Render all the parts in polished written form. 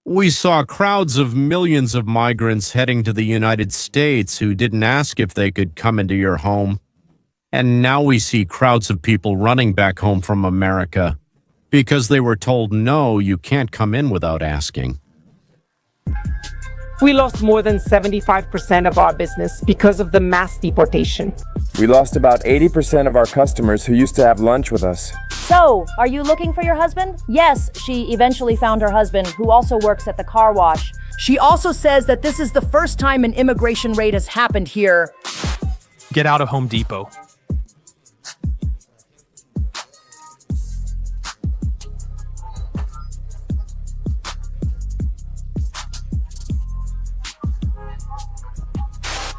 We saw crowds of millions of migrants heading to the United States who didn't ask if they could come into your home. And now we see crowds of people running back home from America because they were told, no, you can't come in without asking. We lost more than 75% of our business because of the mass deportation. We lost about 80% of our customers who used to have lunch with us. So, are you looking for your husband? Yes, she eventually found her husband, who also works at the car wash. She also says that this is the first time an immigration raid has happened here. Get out of Home Depot.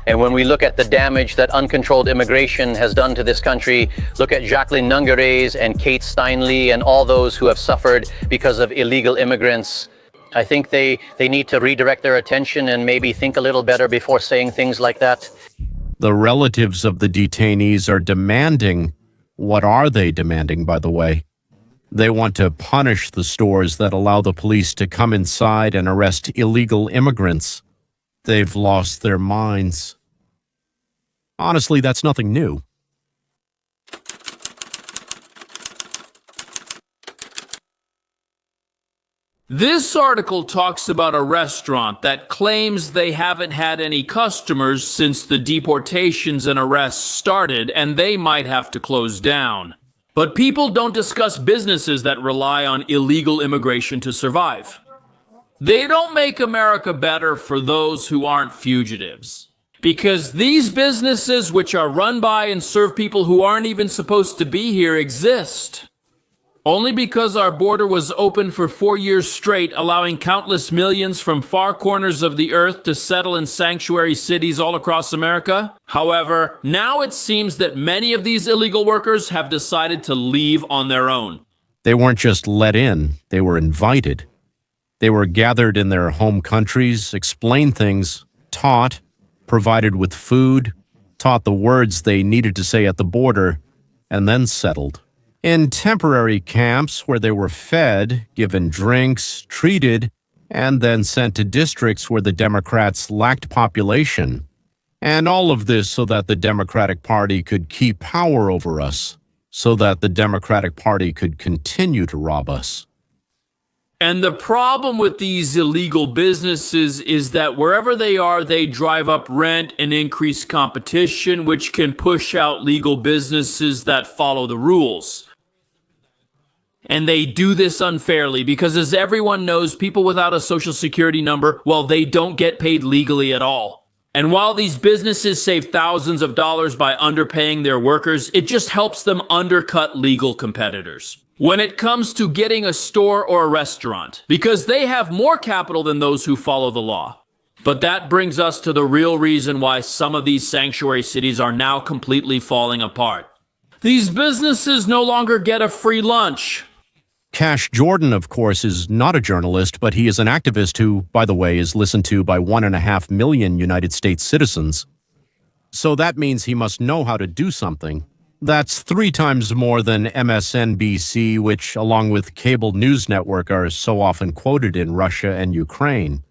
And when we look at the damage that uncontrolled immigration has done to this country, look at Jacqueline Nungare's and Kate Steinle and all those who have suffered because of illegal immigrants, I think they need to redirect their attention and maybe think a little better before saying things like that. The relatives of the detainees are demanding. What are they demanding, by the way? They want to punish the stores that allow the police to come inside and arrest illegal immigrants. They've lost their minds. Honestly, that's nothing new. This article talks about a restaurant that claims they haven't had any customers since the deportations and arrests started, and they might have to close down. But people don't discuss businesses that rely on illegal immigration to survive. They don't make America better for those who aren't fugitives. Because these businesses, which are run by and serve people who aren't even supposed to be here, exist. Only because our border was open for 4 years straight, allowing countless millions from far corners of the earth to settle in sanctuary cities all across America. However, now it seems that many of these illegal workers have decided to leave on their own. They weren't just let in, they were invited. They were gathered in their home countries, explained things, taught, provided with food, taught the words they needed to say at the border, and then settled. In temporary camps where they were fed, given drinks, treated, and then sent to districts where the Democrats lacked population. And all of this so that the Democratic Party could keep power over us, so that the Democratic Party could continue to rob us. And the problem with these illegal businesses is that wherever they are, they drive up rent and increase competition, which can push out legal businesses that follow the rules. And they do this unfairly because, as everyone knows, people without a social security number, well, they don't get paid legally at all. And while these businesses save thousands of dollars by underpaying their workers, it just helps them undercut legal competitors when it comes to getting a store or a restaurant, because they have more capital than those who follow the law. But that brings us to the real reason why some of these sanctuary cities are now completely falling apart. These businesses no longer get a free lunch. Cash Jordan, of course, is not a journalist, but he is an activist who, by the way, is listened to by 1.5 million United States citizens. So that means he must know how to do something. That's 3 times more than MSNBC, which, along with cable news network, are so often quoted in Russia and Ukraine.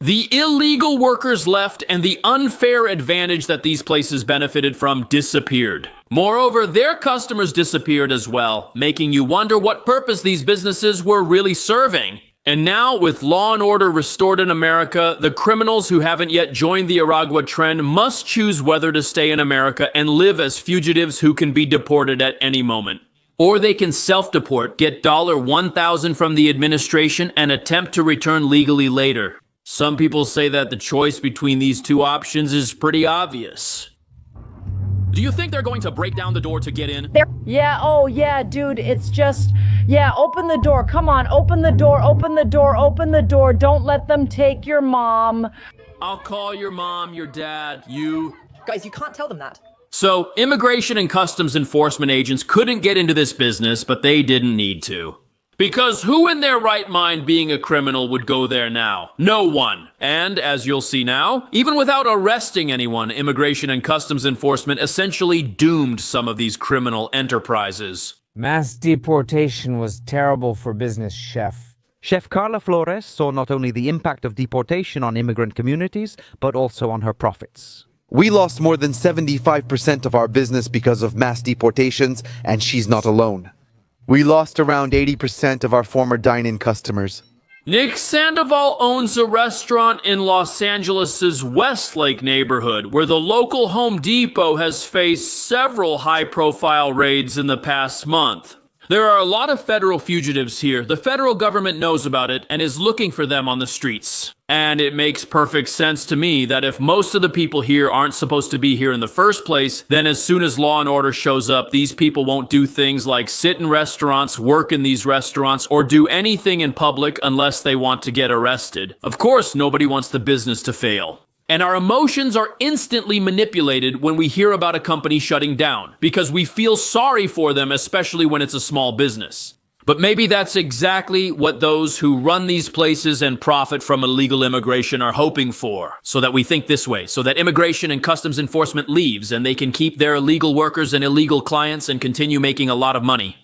The illegal workers left, and the unfair advantage that these places benefited from disappeared. Moreover, their customers disappeared as well, making you wonder what purpose these businesses were really serving. And now, with law and order restored in America, the criminals who haven't yet joined the Aragua trend must choose whether to stay in America and live as fugitives who can be deported at any moment. Or they can self-deport, get $1,000 from the administration, and attempt to return legally later. Some people say that the choice between these two options is pretty obvious. Do you think they're going to break down the door to get in? Yeah, oh yeah, dude, it's just, yeah, open the door, come on, open the door, open the door, open the door, don't let them take your mom. I'll call your mom, your dad, you. Guys, you can't tell them that. So, immigration and customs enforcement agents couldn't get into this business, but they didn't need to. Because who in their right mind being a criminal would go there now? No one. And, as you'll see now, even without arresting anyone, immigration and customs enforcement essentially doomed some of these criminal enterprises. Mass deportation was terrible for business, Chef. Chef Carla Flores saw not only the impact of deportation on immigrant communities, but also on her profits. We lost more than 75% of our business because of mass deportations, and she's not alone. We lost around 80% of our former dine-in customers. Nick Sandoval owns a restaurant in Los Angeles' Westlake neighborhood, where the local Home Depot has faced several high-profile raids in the past month. There are a lot of federal fugitives here. The federal government knows about it and is looking for them on the streets. And it makes perfect sense to me that if most of the people here aren't supposed to be here in the first place, then as soon as law and order shows up, these people won't do things like sit in restaurants, work in these restaurants, or do anything in public unless they want to get arrested. Of course, nobody wants the business to fail. And our emotions are instantly manipulated when we hear about a company shutting down, because we feel sorry for them, especially when it's a small business. But maybe that's exactly what those who run these places and profit from illegal immigration are hoping for, so that we think this way, so that immigration and customs enforcement leaves and they can keep their illegal workers and illegal clients and continue making a lot of money.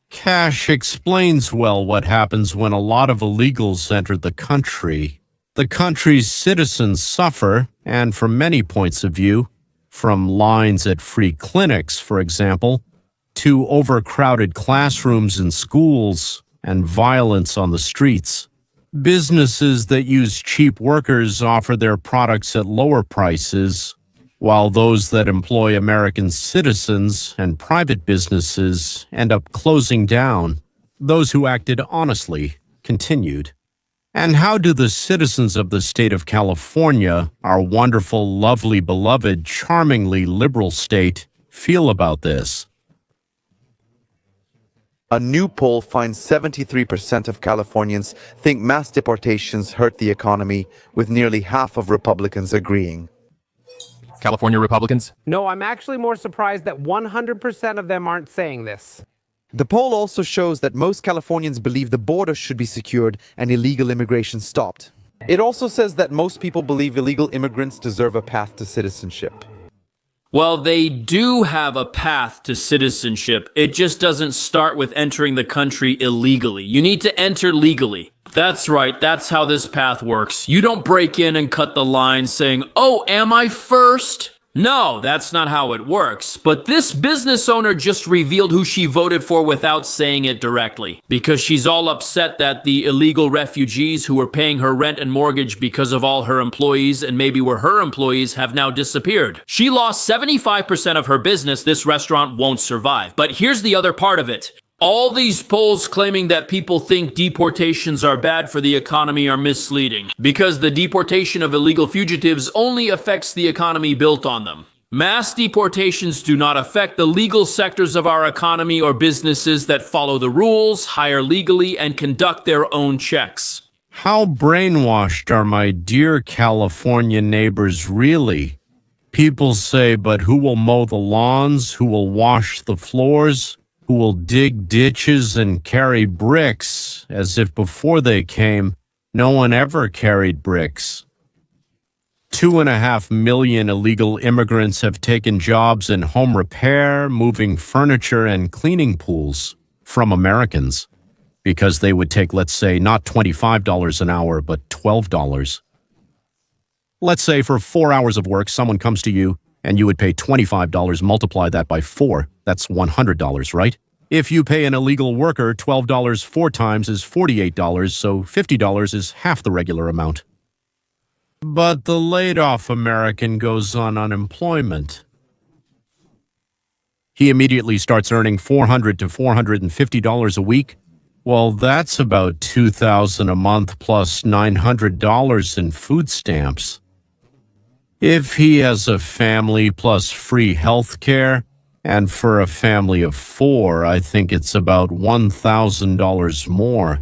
Cash explains well what happens when a lot of illegals enter the country. The country's citizens suffer, and from many points of view, from lines at free clinics, for example, to overcrowded classrooms in schools and violence on the streets. Businesses that use cheap workers offer their products at lower prices, while those that employ American citizens and private businesses end up closing down. Those who acted honestly continued. And how do the citizens of the state of California, our wonderful, lovely, beloved, charmingly liberal state, feel about this? A new poll finds 73% of Californians think mass deportations hurt the economy, with nearly half of Republicans agreeing. California Republicans? No, I'm actually more surprised that 100% of them aren't saying this. The poll also shows that most Californians believe the border should be secured and illegal immigration stopped. It also says that most people believe illegal immigrants deserve a path to citizenship. Well, they do have a path to citizenship. It just doesn't start with entering the country illegally. You need to enter legally. That's right, that's how this path works. You don't break in and cut the line saying, "Oh, am I first?" No, that's not how it works. But this business owner just revealed who she voted for without saying it directly, because she's all upset that the illegal refugees who were paying her rent and mortgage because of all her employees and maybe were her employees have now disappeared. She lost 75% of her business. This restaurant won't survive. But here's the other part of it. All these polls claiming that people think deportations are bad for the economy are misleading, because the deportation of illegal fugitives only affects the economy built on them. Mass deportations do not affect the legal sectors of our economy or businesses that follow the rules, hire legally, and conduct their own checks. How brainwashed are my dear California neighbors really? People say, but who will mow the lawns? Who will wash the floors? Who will dig ditches and carry bricks, as if before they came, no one ever carried bricks. 2.5 million illegal immigrants have taken jobs in home repair, moving furniture, and cleaning pools from Americans, because they would take, let's say, not $25 an hour, but $12. Let's say for 4 hours of work, someone comes to you, and you would pay $25, multiply that by 4, that's $100, right? If you pay an illegal worker $12 4 times is $48, so $50 is half the regular amount. But the laid-off American goes on unemployment. He immediately starts earning $400 to $450 a week. Well, that's about $2,000 a month plus $900 in food stamps. If he has a family plus free health care, and for a family of 4, I think it's about $1,000 more.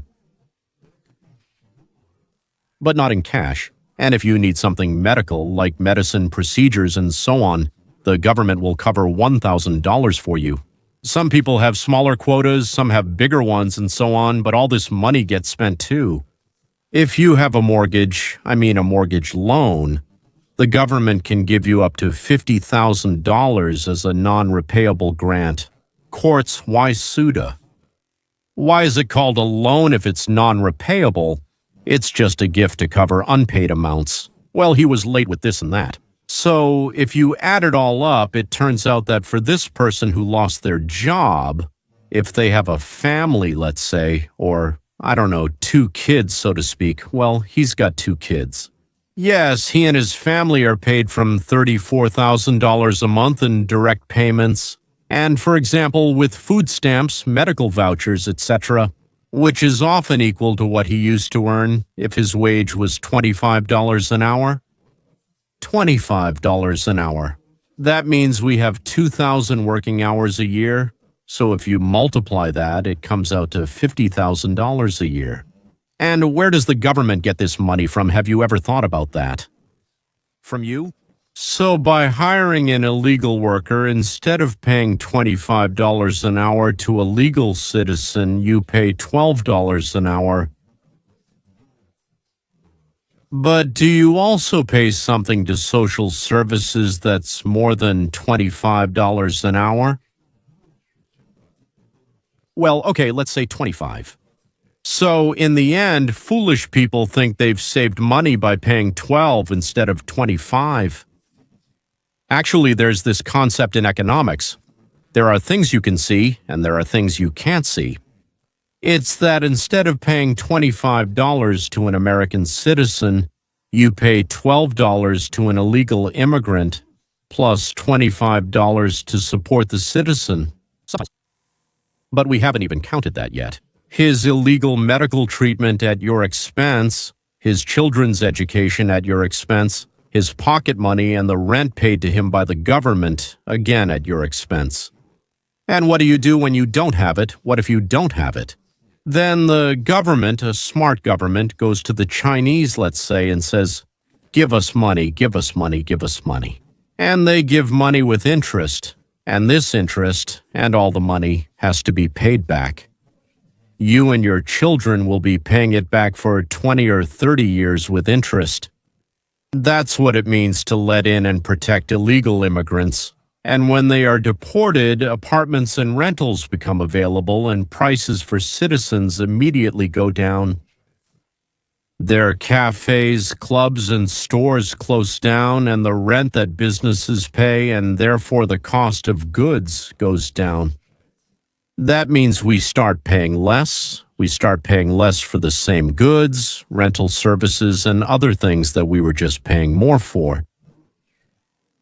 But not in cash. And if you need something medical, like medicine, procedures, and so on, the government will cover $1,000 for you. Some people have smaller quotas, some have bigger ones, and so on, but all this money gets spent too. If you have a mortgage, I mean a mortgage loan, the government can give you up to $50,000 as a non-repayable grant. courts, why SUDA? Why is it called a loan if it's non-repayable? It's just a gift to cover unpaid amounts. Well, he was late with this and that. So if you add it all up, it turns out that for this person who lost their job, if they have a family, let's say, or, I don't know, 2 kids, so to speak, well, he's got 2 kids. Yes, he and his family are paid from $34,000 a month in direct payments, and, for example, with food stamps, medical vouchers, etc., which is often equal to what he used to earn if his wage was $25 an hour. $25 an hour. That means we have 2,000 working hours a year, so if you multiply that, it comes out to $50,000 a year. And where does the government get this money from? Have you ever thought about that? From you? So by hiring an illegal worker, instead of paying $25 an hour to a legal citizen, you pay $12 an hour. But do you also pay something to social services that's more than $25 an hour? Well, okay, let's say 25. So in the end, foolish people think they've saved money by paying 12 instead of 25. Actually, there's this concept in economics. There are things you can see, and there are things you can't see. It's that instead of paying $25 to an American citizen, you pay $12 to an illegal immigrant, plus $25 to support the citizen. But we haven't even counted that yet. His illegal medical treatment at your expense, his children's education at your expense, his pocket money and the rent paid to him by the government, again at your expense. And what do you do when you don't have it? What if you don't have it? Then the government, a smart government, goes to the Chinese, let's say, and says, give us money, give us money, give us money. And they give money with interest, and this interest and all the money has to be paid back. You and your children will be paying it back for 20 or 30 years with interest. That's what it means to let in and protect illegal immigrants. And when they are deported, apartments and rentals become available and prices for citizens immediately go down. Their cafes, clubs, and stores close down, and the rent that businesses pay and therefore the cost of goods goes down. That means we start paying less. We start paying less for the same goods, rental services, and other things that we were just paying more for.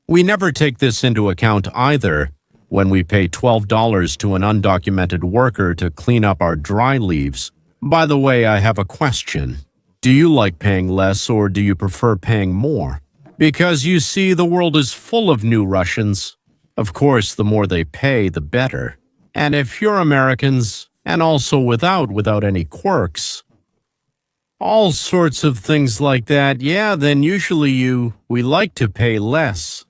We never take this into account either when we pay $12 to an undocumented worker to clean up our dry leaves. By the way, I have a question. Do you like paying less or do you prefer paying more? Because you see, the world is full of new Russians. Of course, the more they pay, the better. And if you're Americans, and also without any quirks, all sorts of things like that, yeah, then usually we like to pay less.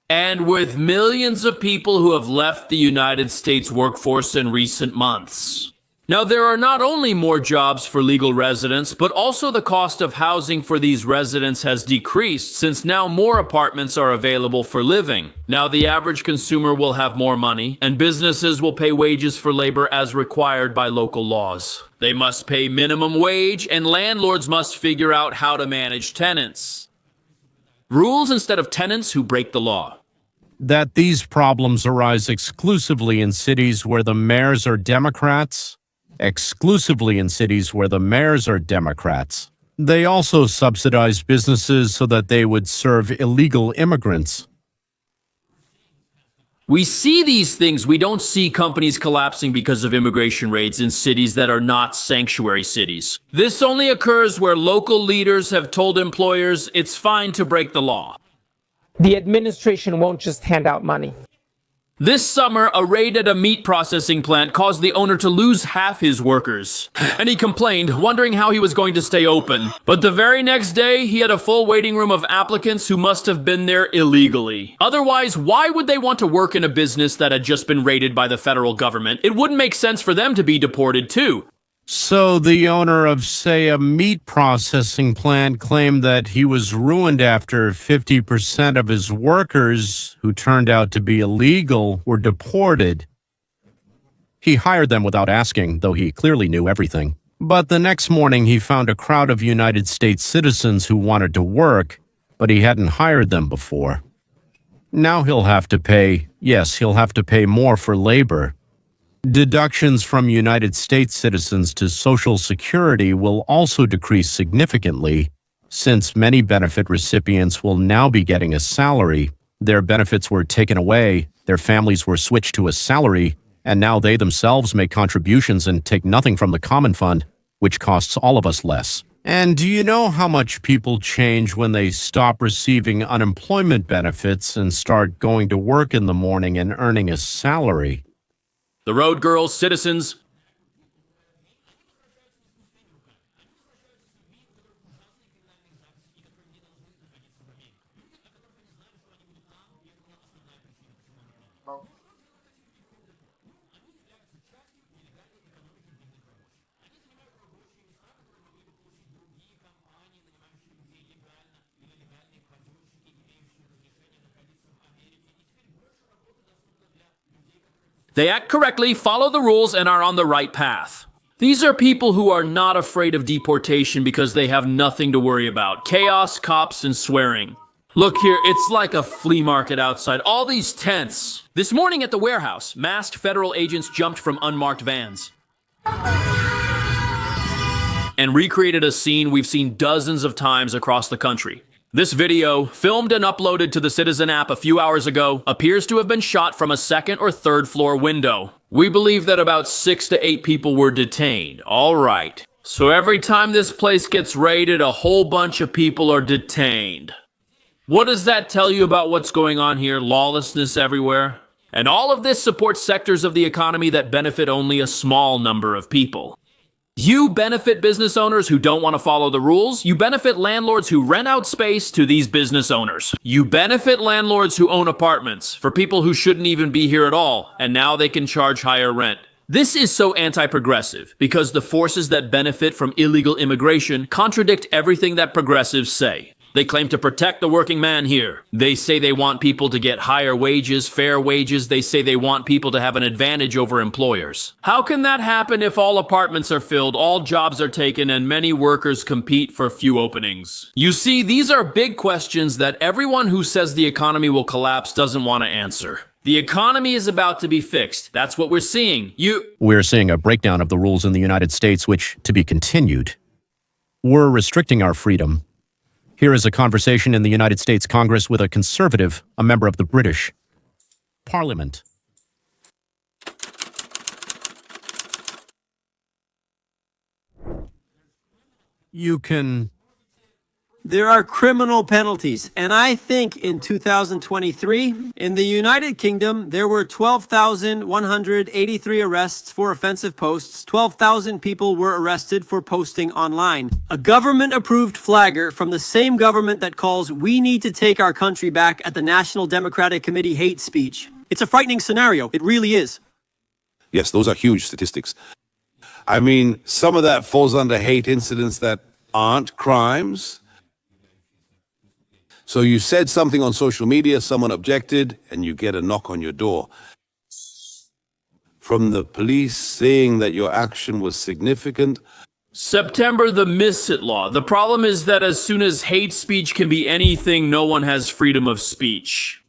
And with millions of people who have left the United States workforce in recent months. Now, there are not only more jobs for legal residents, but also the cost of housing for these residents has decreased since now more apartments are available for living. Now, the average consumer will have more money, and businesses will pay wages for labor as required by local laws. They must pay minimum wage, and landlords must figure out how to manage tenants. Rules instead of tenants who break the law. That these problems arise exclusively in cities where the mayors are Democrats. Exclusively in cities where the mayors are Democrats. They also subsidize businesses so that they would serve illegal immigrants. We see these things. We don't see companies collapsing because of immigration raids in cities that are not sanctuary cities. This only occurs where local leaders have told employers it's fine to break the law. The administration won't just hand out money. This summer, a raid at a meat processing plant caused the owner to lose half his workers. And he complained, wondering how he was going to stay open. But the very next day, he had a full waiting room of applicants who must have been there illegally. Otherwise, why would they want to work in a business that had just been raided by the federal government? It wouldn't make sense for them to be deported too. So the owner of, say, a meat processing plant claimed that he was ruined after 50% of his workers, who turned out to be illegal, were deported. He hired them without asking, though he clearly knew everything. But the next morning, he found a crowd of United States citizens who wanted to work, but he hadn't hired them before. Now he'll have to pay, yes, he'll have to pay more for labor. Deductions from United States citizens to Social Security will also decrease significantly, since many benefit recipients will now be getting a salary. Their benefits were taken away, their families were switched to a salary, and now they themselves make contributions and take nothing from the common fund, which costs all of us less. And do you know how much people change when they stop receiving unemployment benefits and start going to work in the morning and earning a salary? The road girls, citizens. They act correctly, follow the rules, and are on the right path. These are people who are not afraid of deportation because they have nothing to worry about. Chaos, cops, and swearing. Look here, it's like a flea market outside. All these tents. This morning at the warehouse, masked federal agents jumped from unmarked vans and recreated a scene we've seen dozens of times across the country. This video, filmed and uploaded to the Citizen app a few hours ago, appears to have been shot from a second or third floor window. We believe that about 6 to 8 people were detained. All right. So every time this place gets raided, a whole bunch of people are detained. What does that tell you about what's going on here? Lawlessness everywhere? And all of this supports sectors of the economy that benefit only a small number of people. You benefit business owners who don't want to follow the rules. You benefit landlords who rent out space to these business owners. You benefit landlords who own apartments for people who shouldn't even be here at all, and now they can charge higher rent. This is so anti-progressive because the forces that benefit from illegal immigration contradict everything that progressives say. They claim to protect the working man here. They say they want people to get higher wages, fair wages. They say they want people to have an advantage over employers. How can that happen if all apartments are filled, all jobs are taken, and many workers compete for few openings? You see, these are big questions that everyone who says the economy will collapse doesn't want to answer. The economy is about to be fixed. That's what we're seeing. We're seeing a breakdown of the rules in the United States, which, to be continued. We're restricting our freedom. Here is a conversation in the United States Congress with a conservative, a member of the British Parliament. There are criminal penalties, and I think in 2023, in the United Kingdom, there were 12,183 arrests for offensive posts. 12,000 people were arrested for posting online. A government-approved flagger from the same government that calls "We need to take our country back" at the National Democratic Committee hate speech. It's a frightening scenario. It really is. Yes, those are huge statistics. I mean, some of that falls under hate incidents that aren't crimes. So you said something on social media, someone objected, and you get a knock on your door from the police saying that your action was significant. September the Miss-It Law. The problem is that as soon as hate speech can be anything, no one has freedom of speech.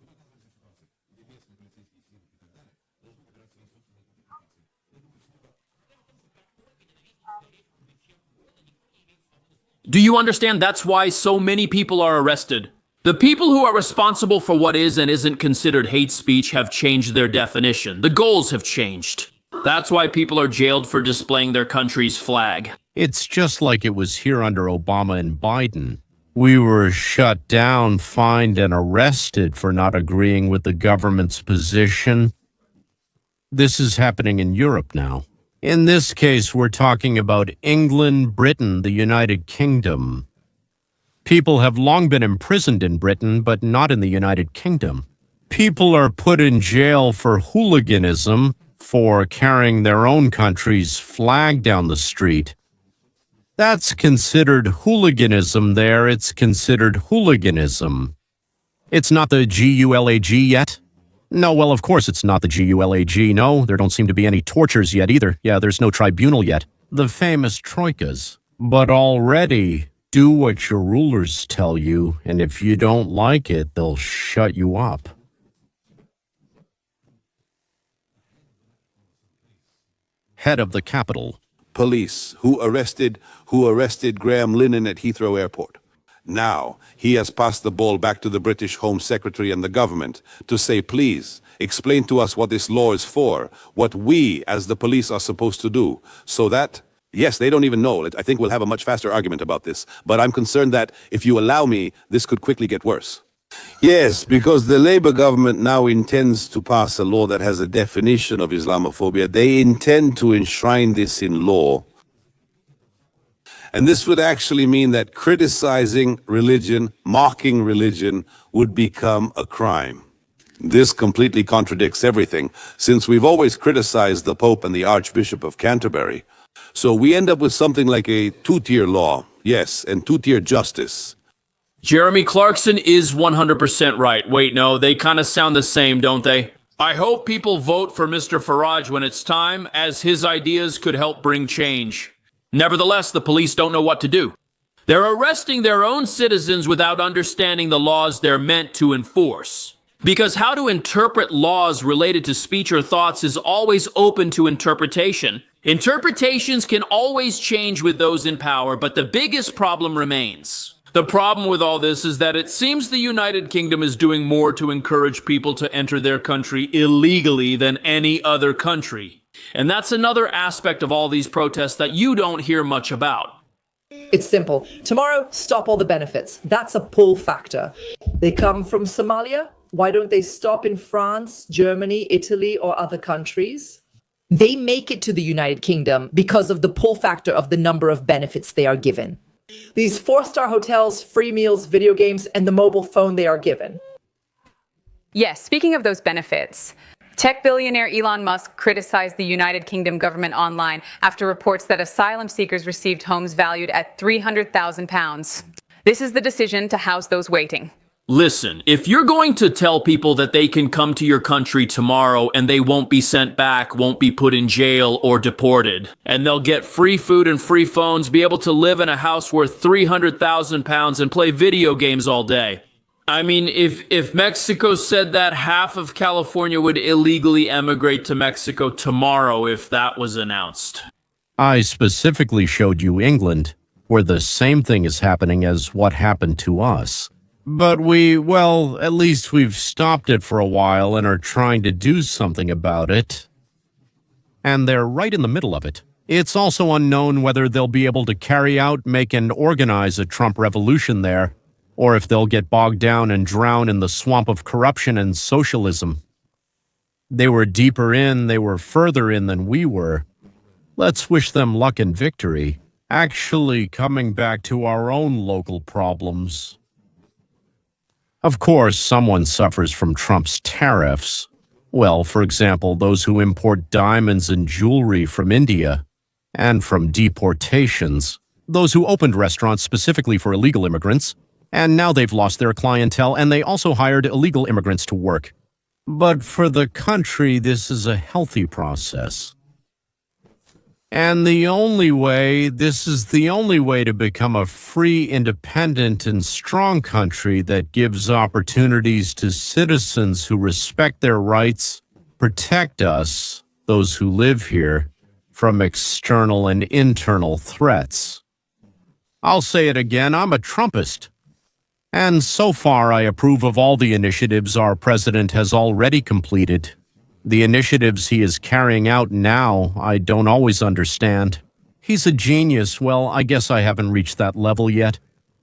Do you understand that's why so many people are arrested? The people who are responsible for what is and isn't considered hate speech have changed their definition. The goals have changed. That's why people are jailed for displaying their country's flag. It's just like it was here under Obama and Biden. We were shut down, fined, and arrested for not agreeing with the government's position. This is happening in Europe now. In this case, we're talking about England, Britain, the United Kingdom. People have long been imprisoned in Britain, but not in the United Kingdom. People are put in jail for hooliganism, for carrying their own country's flag down the street. That's considered hooliganism there. It's considered hooliganism. It's not the GULAG yet. No, well, of course it's not the Gulag. No, there don't seem to be any tortures yet either. Yeah, there's no tribunal yet. The famous troikas. But already, do what your rulers tell you, and if you don't like it, they'll shut you up. Head of the capital. Police who arrested Graham Lennon at Heathrow Airport. Now, he has passed the ball back to the British Home Secretary and the government to say, please, explain to us what this law is for, what we as the police are supposed to do, so that, yes, they don't even know. I think we'll have a much faster argument about this, but I'm concerned that if you allow me, this could quickly get worse. Yes, because the Labour government now intends to pass a law that has a definition of Islamophobia. They intend to enshrine this in law. And this would actually mean that criticizing religion, mocking religion, would become a crime. This completely contradicts everything, since we've always criticized the Pope and the Archbishop of Canterbury. So we end up with something like a two-tier law, yes, and two-tier justice. Jeremy Clarkson is 100% right. Wait, no, they kind of sound the same, don't they? I hope people vote for Mr. Farage when it's time, as his ideas could help bring change. Nevertheless, the police don't know what to do. They're arresting their own citizens without understanding the laws they're meant to enforce. Because how to interpret laws related to speech or thoughts is always open to interpretation. Interpretations can always change with those in power, but the biggest problem remains. The problem with all this is that it seems the United Kingdom is doing more to encourage people to enter their country illegally than any other country. And that's another aspect of all these protests that you don't hear much about. It's simple. Tomorrow, stop all the benefits. That's a pull factor. They come from Somalia. Why don't they stop in France, Germany, Italy, or other countries? They make it to the United Kingdom because of the pull factor of the number of benefits they are given. These 4-star hotels, free meals, video games, and the mobile phone they are given. Yes, speaking of those benefits, tech billionaire Elon Musk criticized the United Kingdom government online after reports that asylum seekers received homes valued at £300,000. This is the decision to house those waiting. Listen, if you're going to tell people that they can come to your country tomorrow and they won't be sent back, won't be put in jail or deported, and they'll get free food and free phones, be able to live in a house worth £300,000 and play video games all day. I mean, if Mexico said that, half of California would illegally emigrate to Mexico tomorrow if that was announced. I specifically showed you England, where the same thing is happening as what happened to us. But well, at least we've stopped it for a while and are trying to do something about it. And they're right in the middle of it. It's also unknown whether they'll be able to carry out, make, and organize a Trump revolution there, or if they'll get bogged down and drown in the swamp of corruption and socialism. They were deeper in, they were further in than we were. Let's wish them luck and victory. Actually, coming back to our own local problems. Of course, someone suffers from Trump's tariffs. Well, for example, those who import diamonds and jewelry from India, and from deportations. Those who opened restaurants specifically for illegal immigrants, and now they've lost their clientele, and they also hired illegal immigrants to work. But for the country, this is a healthy process. And this is the only way to become a free, independent, and strong country that gives opportunities to citizens who respect their rights, protect us, those who live here, from external and internal threats. I'll say it again, I'm a Trumpist. And so far, I approve of all the initiatives our president has already completed. The initiatives he is carrying out now, I don't always understand. He's a genius. Well, I guess I haven't reached that level yet.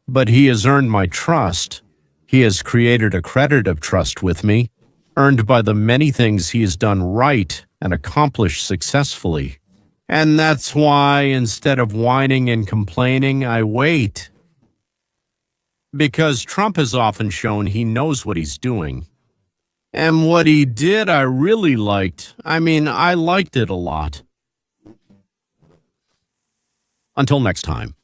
But he has earned my trust. He has created a credit of trust with me, earned by the many things he has done right and accomplished successfully. And that's why, instead of whining and complaining, I wait. Because Trump has often shown he knows what he's doing. And what he did, I really liked. I mean, I liked it a lot. Until next time.